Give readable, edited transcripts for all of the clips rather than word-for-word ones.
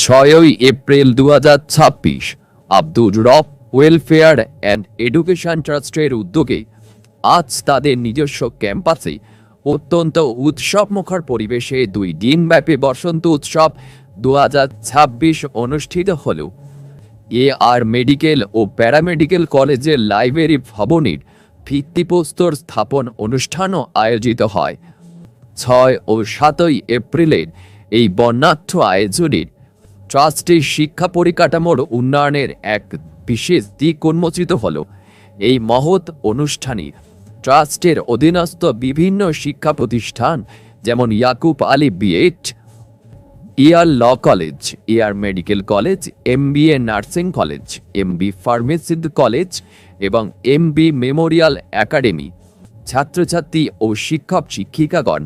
6ই April 2026 Abdur রব welfare and education ট্রাস্টের উদ্যোগে আজ তাদের নিজস্ব ক্যাম্পাসে অত্যন্ত উৎসবমুখর পরিবেশে 2 দিনব্যাপী বসন্ত উৎসব 2026 অনুষ্ঠিত হল। আর মেডিকেল ও প্যারামেডিকেল কলেজের লাইব্রেরি ভবনের ভিত্তিপ্রস্তর স্থাপন অনুষ্ঠানও আয়োজিত হয়। 6 ও 7ই এপ্রিলের এই বর্ণাঢ্য আয়োজনের ট্রাস্টের শিক্ষা পরিকাঠামোর উন্নয়নের এক বিশেষ দিক উন্মোচিত হল। এই মহৎ অনুষ্ঠানে ট্রাস্টের অধীনস্থ বিভিন্ন শিক্ষা প্রতিষ্ঠান যেমন ইয়াকুব আলী বিএড, ইয়ার ল কলেজ, ইয়ার medical college, MBA nursing college, MB pharmacy college এবং MB মেমোরিয়াল একাডেমি ছাত্রছাত্রী ও শিক্ষক শিক্ষিকাগণ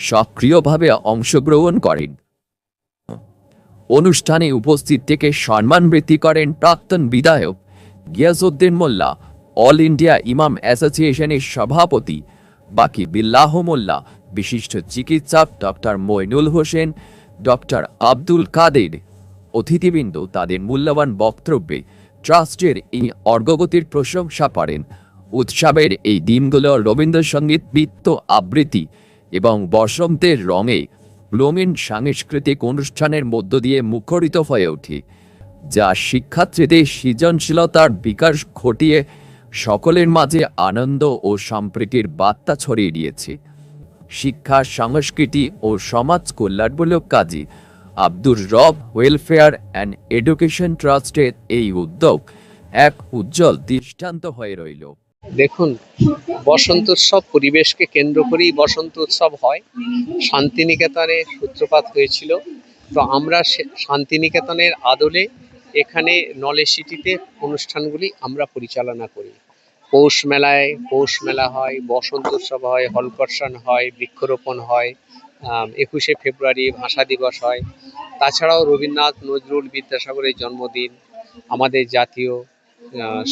সক্রিয়ভাবে অংশগ্রহণ করেন। অনুষ্ঠানে উপস্থিত থেকে সম্মান বৃদ্ধি করেন প্রাক্তন বিধায়ক গিয়াসউদ্দিন মোল্লা, অল ইন্ডিয়া ইমাম অ্যাসোসিয়েশনের সভাপতি বাকি বিল্লাহ মোল্লা, বিশিষ্ট চিকিৎসক ডক্টর মইনুল হোসেন, ডক্টর আব্দুল কাদের। অতিথিবৃন্দ তাদের মূল্যবান বক্তব্যে ট্রাস্টের এই অগ্রগতির প্রশংসা করেন। উৎসবের এই দিনগুলো রবীন্দ্রসঙ্গীত বৃত্ত আবৃত্তি এবং বসন্তের রঙে রঙিন সাংস্কৃতিক অনুষ্ঠানের মধ্য দিয়ে মুখরিত হয়ে ওঠে, যা শিক্ষার্থীদের সৃজনশীলতার বিকাশ ঘটিয়ে সকলের মাঝে আনন্দ ও সম্প্রীতির বার্তা ছড়িয়ে দিয়েছে। শিক্ষা, সংস্কৃতি ও সমাজ কল্যাণমূলক কাজে আব্দুর রব ওয়েলফেয়ার অ্যান্ড এডুকেশন ট্রাস্টের এই উদ্যোগ এক উজ্জ্বল দৃষ্টান্ত হয়ে রইল। দেখুন, বসন্ত উৎসব পরিবেশকে কেন্দ্র করেই বসন্ত উৎসব হয়। শান্তিনিকেতনে সূত্রপাত হয়েছিল। তো আমরা শান্তিনিকেতনের আদলে এখানে নলেজ সিটিতে অনুষ্ঠানগুলি আমরা পরিচালনা করি। পৌষ মেলা হয়, বসন্ত উৎসব হয়, হলকর্ষণ হয়, বৃক্ষরোপণ হয়, 21শে ফেব্রুয়ারি ভাষা দিবস হয়। তাছাড়াও রবীন্দ্রনাথ, নজরুল, বিদ্যাসাগরের জন্মদিন, আমাদের জাতীয়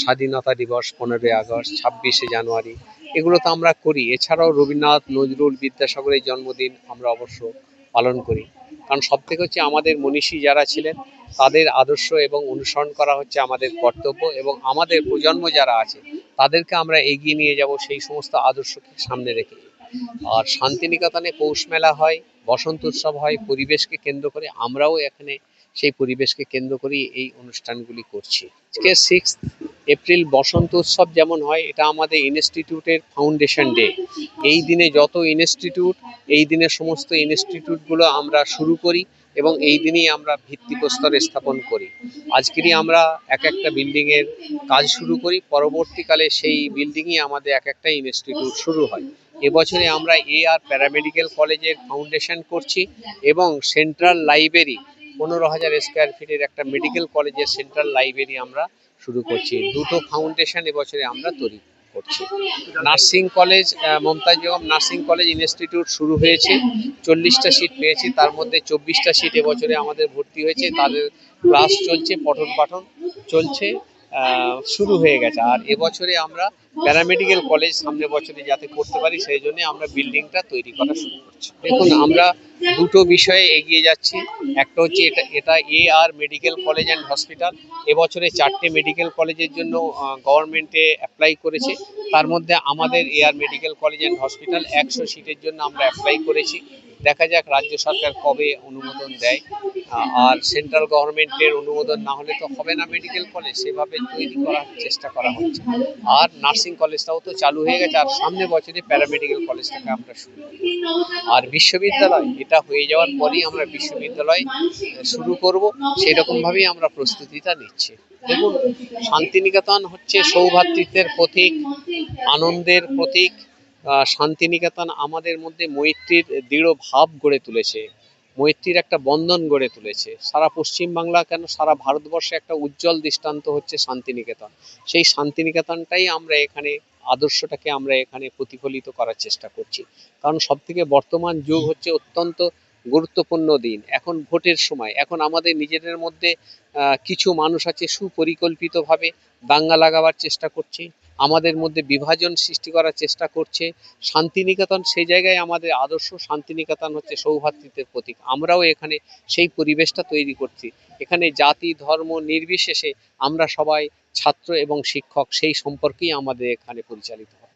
স্বাধীনতা দিবস 15ই আগস্ট, 26শে জানুয়ারি, এগুলো তো আমরা করি। এছাড়াও রবীন্দ্রনাথ, নজরুল, বিদ্যাসাগরের জন্মদিন আমরা অবশ্য পালন করি। কারণ সব থেকে হচ্ছে আমাদের মনীষী যারা ছিলেন তাদের আদর্শ এবং অনুসরণ করা হচ্ছে আমাদের কর্তব্য, এবং আমাদের প্রজন্ম যারা আছে তাদেরকে আমরা এগিয়ে নিয়ে যাব সেই সমস্ত আদর্শকে সামনে রেখে। আর শান্তিনিকেতনে পৌষ মেলা হয়, বসন্ত উৎসব হয়, পরিবেশকে কেন্দ্র করে আমরাও এখানে সেই পরিবেশকে কেন্দ্র করেই এই অনুষ্ঠানগুলি করছি। আজকে 6 এপ্রিল বসন্ত উৎসব যেমন হয়, এটা আমাদের ইনস্টিটিউটের ফাউন্ডেশন ডে। এই দিনে যত ইনস্টিটিউট, এই দিনে সমস্ত ইনস্টিটিউটগুলো আমরা শুরু করি এবং এই দিনেই আমরা ভিত্তিপ্রস্তর স্থাপন করি। আজকেরই আমরা একটা বিল্ডিংয়ের কাজ শুরু করি, পরবর্তীকালে সেই বিল্ডিংই আমাদের একটা ইনস্টিটিউট শুরু হয়। এবছরে আমরা আর প্যারামেডিক্যাল কলেজের ফাউন্ডেশন করছি এবং সেন্ট্রাল লাইব্রেরি 15,000 স্কোয়ার ফিটের একটা মেডিকেল কলেজের সেন্ট্রাল লাইব্রেরি আমরা শুরু করছি। দুটো ফাউন্ডেশন এবছরে আমরা তৈরি করছি। Nursing college, Mumtaz Begum nursing college institute শুরু হয়েছে, 40টা সিট পেয়েছি, তার মধ্যে 24টা সিট এবছরে আমাদের ভর্তি হয়েছে। তাদের ক্লাস চলছে, পঠন পাঠন চলছে, শুরু হয়ে গেছে। আর এবছরে আমরা প্যারামেডিক্যাল কলেজ সামনের বছরে যাতে করতে পারি সেই জন্য আমরা বিল্ডিংটা তৈরি করা শুরু করছি। দেখুন, আমরা দুটো বিষয়ে এগিয়ে যাচ্ছি। একটা হচ্ছে এটা আর মেডিকেল কলেজ অ্যান্ড হসপিটাল। এবছরে 4টে মেডিকেল কলেজের জন্য গভর্নমেন্টে অ্যাপ্লাই করেছে। তার মধ্যে আমাদের আর মেডিকেল কলেজ অ্যান্ড হসপিটাল 100 সিটের জন্য আমরা অ্যাপ্লাই করেছি। দেখা যাক রাজ্য সরকার কবে অনুমোদন দেয়। আর সেন্ট্রাল গভর্নমেন্টের অনুমোদন না হলে তো হবে না মেডিকেল কলেজ, সেভাবে তৈরি করার চেষ্টা করা হচ্ছে। আর নার্সিং কলেজটাও তো চালু হয়ে গেছে, আর সামনের বছরে প্যারামেডিক্যাল কলেজটাকে আমরা শুরু করি। আর বিশ্ববিদ্যালয়, এটা হয়ে যাওয়ার পরেই আমরা বিশ্ববিদ্যালয় শুরু করব, সেই রকমভাবেই আমরা প্রস্তুতিটা নিচ্ছি। দেখুন, শান্তিনিকেতন হচ্ছে সৌভ্রাতৃত্বের প্রতীক, আনন্দের প্রতীক। শান্তিনিকেতন আমাদের মধ্যে মৈত্রীর দৃঢ় ভাব গড়ে তুলেছে, মৈত্রীর একটা বন্ধন গড়ে তুলেছে। সারা পশ্চিমবাংলা কেন, সারা ভারতবর্ষে একটা উজ্জ্বল দৃষ্টান্ত হচ্ছে শান্তিনিকেতন। সেই শান্তিনিকেতনটাই আমরা এখানে, আদর্শটাকে আমরা এখানে প্রতিফলিত করার চেষ্টা করছি। কারণ সব থেকে বর্তমান যুগ হচ্ছে অত্যন্ত গুরুত্বপূর্ণ দিন। এখন ভোটের সময়, এখন আমাদের নিজেদের মধ্যে কিছু মানুষ আছে সুপরিকল্পিতভাবে দাঙ্গা লাগাবার চেষ্টা করছে, আমাদের মধ্যে বিভাজন সৃষ্টি করার চেষ্টা করছে। শান্তিনিকেতন সেই জায়গায় আমাদের আদর্শ, শান্তিনিকেতন হচ্ছে সৌভ্রাতৃত্বের প্রতীক। আমরাও এখানে সেই পরিবেশটা তৈরি করছি। এখানে জাতি ধর্ম নির্বিশেষে আমরা সবাই ছাত্র এবং শিক্ষক, সেই সম্পর্কেই আমাদের এখানে পরিচালিত হয়।